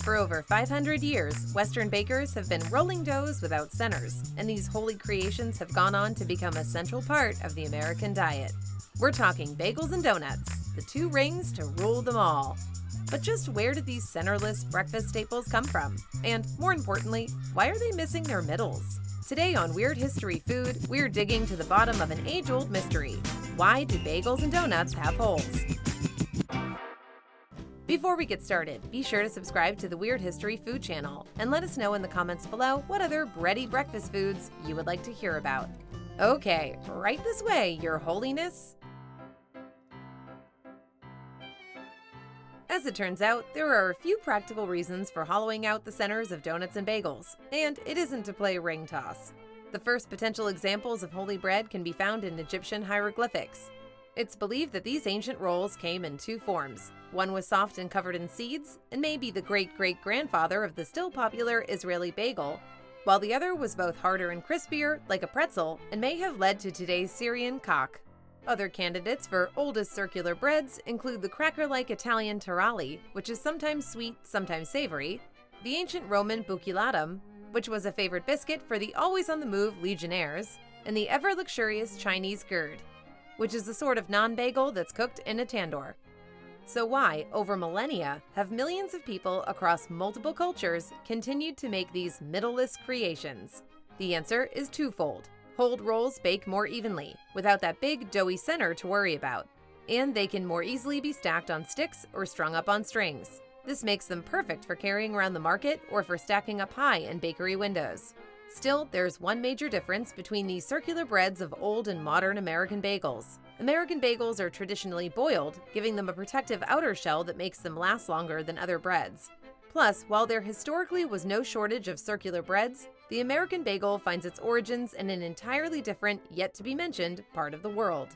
For over 500 years, Western bakers have been rolling doughs without centers, and these holy creations have gone on to become a central part of the American diet. We're talking bagels and donuts, the two rings to rule them all. But just where did these centerless breakfast staples come from? And more importantly, why are they missing their middles? Today on Weird History Food, we're digging to the bottom of an age-old mystery. Why do bagels and donuts have holes? Before we get started, be sure to subscribe to the Weird History Food channel and let us know in the comments below what other bready breakfast foods you would like to hear about. Okay, right this way, Your Holiness. As it turns out, there are a few practical reasons for hollowing out the centers of donuts and bagels, and it isn't to play ring toss. The first potential examples of holy bread can be found in Egyptian hieroglyphics. It's believed that these ancient rolls came in two forms. One was soft and covered in seeds, and may be the great-great-grandfather of the still popular Israeli bagel, while the other was both harder and crispier, like a pretzel, and may have led to today's Syrian kak. Other candidates for oldest circular breads include the cracker-like Italian taralli, which is sometimes sweet, sometimes savory, the ancient Roman buccellatum, which was a favorite biscuit for the always-on-the-move legionnaires, and the ever-luxurious Chinese gourd, which is a sort of non-bagel that's cooked in a tandoor. So why, over millennia, have millions of people across multiple cultures continued to make these middleless creations? The answer is twofold. Hold rolls bake more evenly, without that big doughy center to worry about, and they can more easily be stacked on sticks or strung up on strings. This makes them perfect for carrying around the market or for stacking up high in bakery windows. Still, there's one major difference between these circular breads of old and modern American bagels. American bagels are traditionally boiled, giving them a protective outer shell that makes them last longer than other breads. Plus, while there historically was no shortage of circular breads, the American bagel finds its origins in an entirely different, yet-to-be-mentioned, part of the world.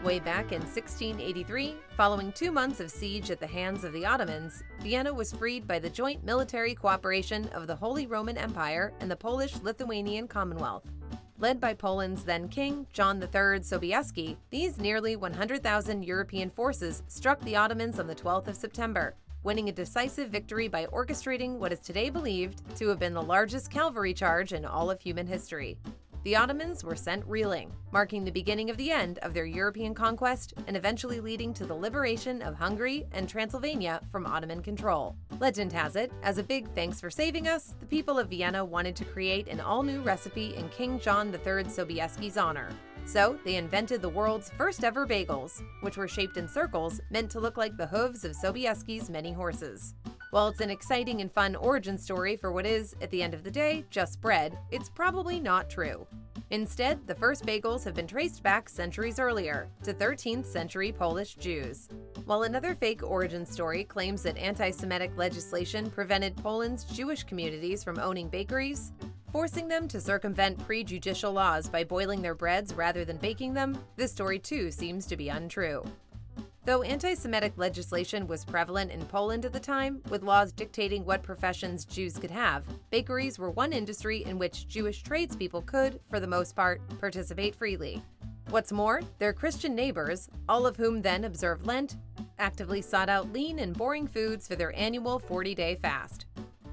Way back in 1683, following 2 months of siege at the hands of the Ottomans, Vienna was freed by the joint military cooperation of the Holy Roman Empire and the Polish-Lithuanian Commonwealth. Led by Poland's then King, John III Sobieski, these nearly 100,000 European forces struck the Ottomans on the 12th of September, winning a decisive victory by orchestrating what is today believed to have been the largest cavalry charge in all of human history. The Ottomans were sent reeling, marking the beginning of the end of their European conquest and eventually leading to the liberation of Hungary and Transylvania from Ottoman control. Legend has it, as a big thanks for saving us, the people of Vienna wanted to create an all-new recipe in King John III Sobieski's honor. So they invented the world's first ever bagels, which were shaped in circles meant to look like the hooves of Sobieski's many horses. While it's an exciting and fun origin story for what is, at the end of the day, just bread, it's probably not true. Instead, the first bagels have been traced back centuries earlier, to 13th century Polish Jews. While another fake origin story claims that anti-Semitic legislation prevented Poland's Jewish communities from owning bakeries, forcing them to circumvent prejudicial laws by boiling their breads rather than baking them, this story too seems to be untrue. Though anti-Semitic legislation was prevalent in Poland at the time, with laws dictating what professions Jews could have, bakeries were one industry in which Jewish tradespeople could, for the most part, participate freely. What's more, their Christian neighbors, all of whom then observed Lent, actively sought out lean and boring foods for their annual 40-day fast.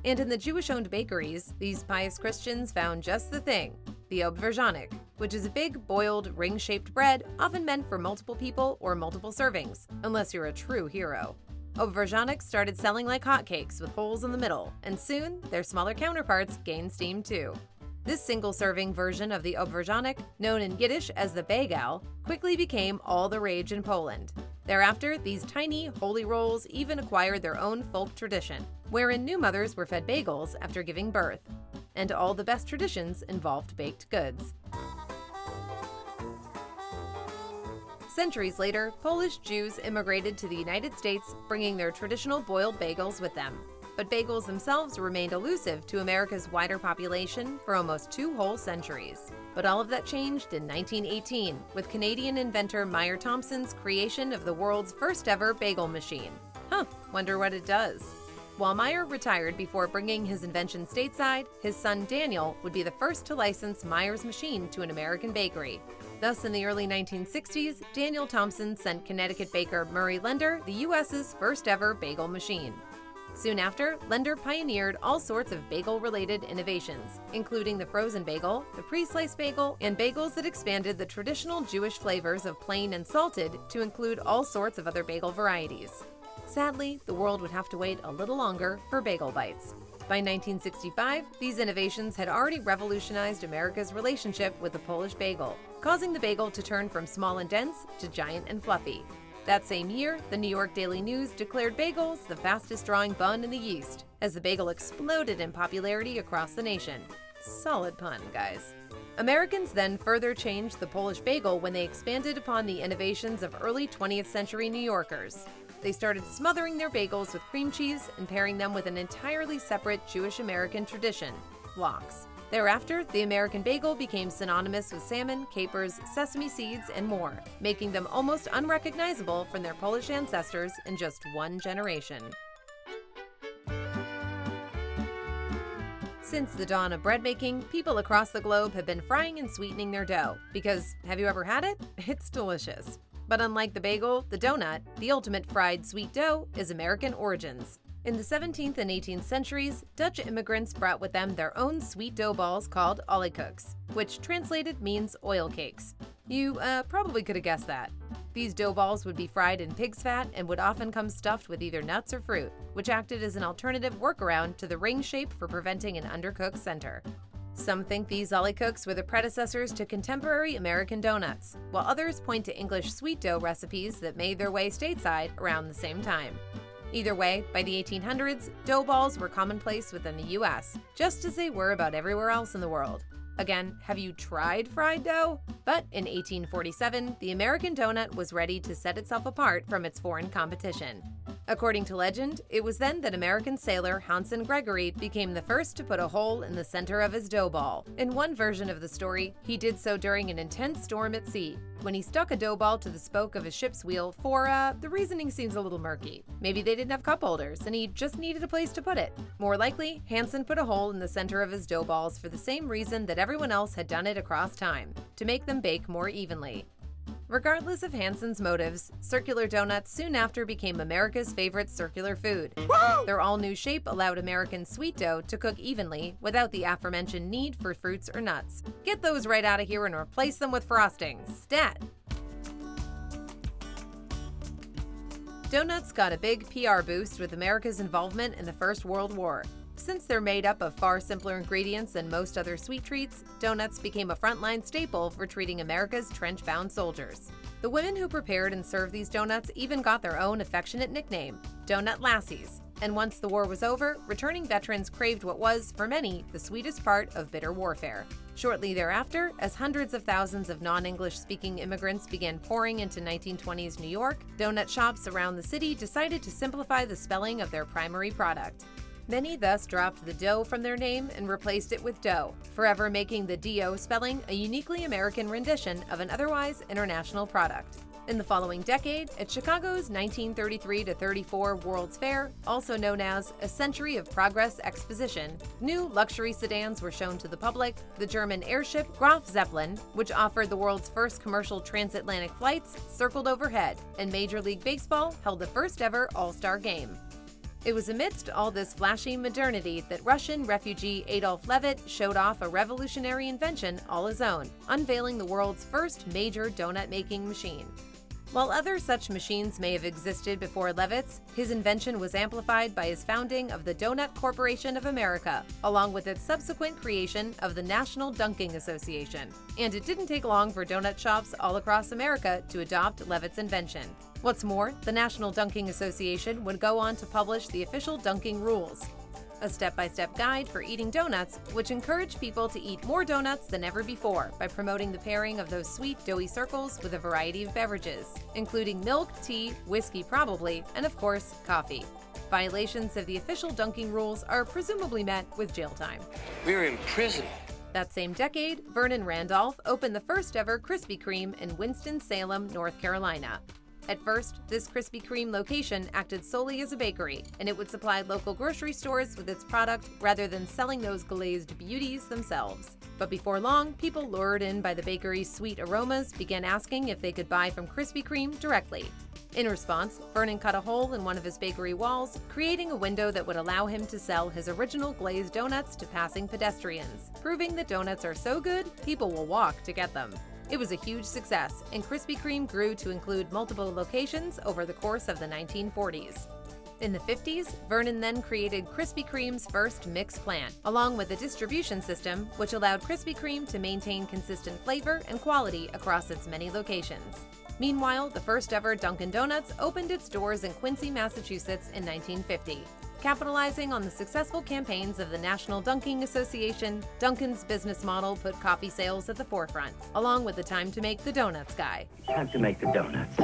And in the Jewish-owned bakeries, these pious Christians found just the thing, the obverzonek, which is a big, boiled, ring-shaped bread often meant for multiple people or multiple servings, unless you're a true hero. Obverzonek started selling like hotcakes with holes in the middle, and soon their smaller counterparts gained steam too. This single-serving version of the obverzonek, known in Yiddish as the Bagel, quickly became all the rage in Poland. Thereafter, these tiny, holy rolls even acquired their own folk tradition, wherein new mothers were fed bagels after giving birth. And all the best traditions involved baked goods. Centuries later, Polish Jews immigrated to the United States, bringing their traditional boiled bagels with them. But bagels themselves remained elusive to America's wider population for almost 2 whole centuries. But all of that changed in 1918, with Canadian inventor Meyer Thompson's creation of the world's first ever bagel machine. Wonder what it does. While Meyer retired before bringing his invention stateside, his son Daniel would be the first to license Meyer's machine to an American bakery. Thus, in the early 1960s, Daniel Thompson sent Connecticut baker Murray Lender the U.S.'s first ever bagel machine. Soon after, Lender pioneered all sorts of bagel-related innovations, including the frozen bagel, the pre-sliced bagel, and bagels that expanded the traditional Jewish flavors of plain and salted to include all sorts of other bagel varieties. Sadly, the world would have to wait a little longer for bagel bites. By 1965, these innovations had already revolutionized America's relationship with the Polish bagel, causing the bagel to turn from small and dense to giant and fluffy. That same year, the New York Daily News declared bagels the fastest-drawing bun in the East, as the bagel exploded in popularity across the nation. Solid pun, guys. Americans then further changed the Polish bagel when they expanded upon the innovations of early 20th century New Yorkers. They started smothering their bagels with cream cheese and pairing them with an entirely separate Jewish-American tradition, lox. Thereafter, the American bagel became synonymous with salmon, capers, sesame seeds, and more, making them almost unrecognizable from their Polish ancestors in just one generation. Since the dawn of bread making, people across the globe have been frying and sweetening their dough, because have you ever had it? It's delicious. But unlike the bagel, the donut, the ultimate fried sweet dough, is American origins. In the 17th and 18th centuries, Dutch immigrants brought with them their own sweet dough balls called oliekoeks, which translated means oil cakes. You probably could have guessed that. These dough balls would be fried in pig's fat and would often come stuffed with either nuts or fruit, which acted as an alternative workaround to the ring shape for preventing an undercooked center. Some think these oliekoeks were the predecessors to contemporary American donuts, while others point to English sweet dough recipes that made their way stateside around the same time. Either way, by the 1800s, dough balls were commonplace within the U.S., just as they were about everywhere else in the world. Again, have you tried fried dough? But in 1847, the American donut was ready to set itself apart from its foreign competition. According to legend, it was then that American sailor Hansen Gregory became the first to put a hole in the center of his dough ball. In one version of the story, he did so during an intense storm at sea, when he stuck a dough ball to the spoke of his ship's wheel for, the reasoning seems a little murky. Maybe they didn't have cup holders and he just needed a place to put it. More likely, Hansen put a hole in the center of his dough balls for the same reason that everyone else had done it across time, to make them bake more evenly. Regardless of Hansen's motives, circular donuts soon after became America's favorite circular food. Woo! Their all-new shape allowed American sweet dough to cook evenly without the aforementioned need for fruits or nuts. Get those right out of here and replace them with frosting. Stat! Donuts got a big PR boost with America's involvement in the First World War. Since they're made up of far simpler ingredients than most other sweet treats, donuts became a frontline staple for treating America's trench-bound soldiers. The women who prepared and served these donuts even got their own affectionate nickname, Donut Lassies. And once the war was over, returning veterans craved what was, for many, the sweetest part of bitter warfare. Shortly thereafter, as hundreds of thousands of non-English speaking immigrants began pouring into 1920s New York, donut shops around the city decided to simplify the spelling of their primary product. Many thus dropped the dough from their name and replaced it with dough, forever making the D-O spelling a uniquely American rendition of an otherwise international product. In the following decade, at Chicago's 1933-34 World's Fair, also known as a Century of Progress Exposition, new luxury sedans were shown to the public, the German airship Graf Zeppelin, which offered the world's first commercial transatlantic flights, circled overhead, and Major League Baseball held the first ever All-Star game. It was amidst all this flashy modernity that Russian refugee Adolf Levitt showed off a revolutionary invention all his own, unveiling the world's first major donut-making machine. While other such machines may have existed before Levitt's, his invention was amplified by his founding of the Donut Corporation of America, along with its subsequent creation of the National Dunking Association. And it didn't take long for donut shops all across America to adopt Levitt's invention. What's more, the National Dunking Association would go on to publish the official dunking rules, a step-by-step guide for eating donuts, which encouraged people to eat more donuts than ever before by promoting the pairing of those sweet, doughy circles with a variety of beverages, including milk, tea, whiskey probably, and of course, coffee. Violations of the official dunking rules are presumably met with jail time. We're in prison. That same decade, Vernon Randolph opened the first ever Krispy Kreme in Winston-Salem, North Carolina. At first, this Krispy Kreme location acted solely as a bakery, and it would supply local grocery stores with its product rather than selling those glazed beauties themselves. But before long, people lured in by the bakery's sweet aromas began asking if they could buy from Krispy Kreme directly. In response, Vernon cut a hole in one of his bakery walls, creating a window that would allow him to sell his original glazed donuts to passing pedestrians, proving that donuts are so good, people will walk to get them. It was a huge success, and Krispy Kreme grew to include multiple locations over the course of the 1940s. In the 50s, Vernon then created Krispy Kreme's first mix plant, along with a distribution system which allowed Krispy Kreme to maintain consistent flavor and quality across its many locations. Meanwhile, the first ever Dunkin' Donuts opened its doors in Quincy, Massachusetts in 1950. Capitalizing on the successful campaigns of the National Dunking Association, Dunkin's business model put coffee sales at the forefront, along with the time to make the donuts guy. Time to make the donuts.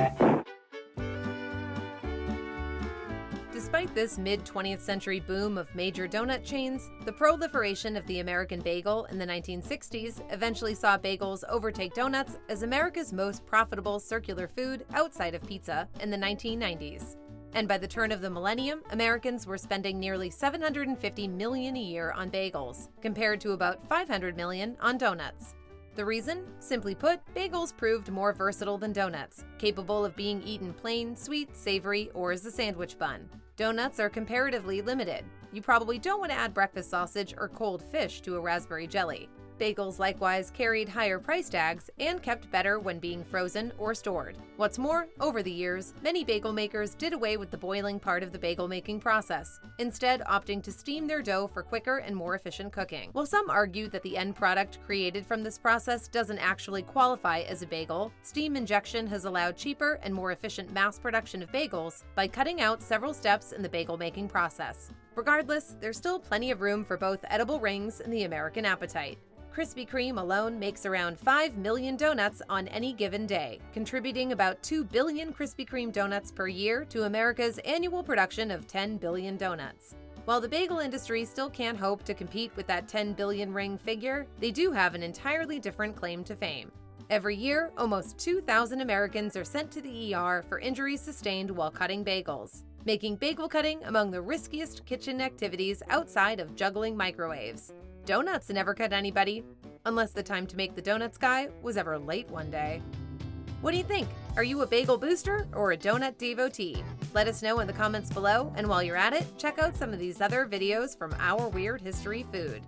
Despite this mid-20th century boom of major donut chains, the proliferation of the American bagel in the 1960s eventually saw bagels overtake donuts as America's most profitable circular food outside of pizza in the 1990s. And by the turn of the millennium, Americans were spending nearly $750 million a year on bagels, compared to about $500 million on donuts. The reason? Simply put, bagels proved more versatile than donuts, capable of being eaten plain, sweet, savory, or as a sandwich bun. Donuts are comparatively limited. You probably don't want to add breakfast sausage or cold fish to a raspberry jelly. Bagels likewise carried higher price tags and kept better when being frozen or stored. What's more, over the years, many bagel makers did away with the boiling part of the bagel making process, instead opting to steam their dough for quicker and more efficient cooking. While some argue that the end product created from this process doesn't actually qualify as a bagel, steam injection has allowed cheaper and more efficient mass production of bagels by cutting out several steps in the bagel making process. Regardless, there's still plenty of room for both edible rings and the American appetite. Krispy Kreme alone makes around 5 million donuts on any given day, contributing about 2 billion Krispy Kreme donuts per year to America's annual production of 10 billion donuts. While the bagel industry still can't hope to compete with that 10 billion ring figure, they do have an entirely different claim to fame. Every year, almost 2,000 Americans are sent to the ER for injuries sustained while cutting bagels, making bagel cutting among the riskiest kitchen activities outside of juggling microwaves. Donuts never cut anybody, unless the time to make the donuts guy was ever late one day. What do you think? Are you a bagel booster or a donut devotee? Let us know in the comments below, and while you're at it, check out some of these other videos from Our Weird History Food.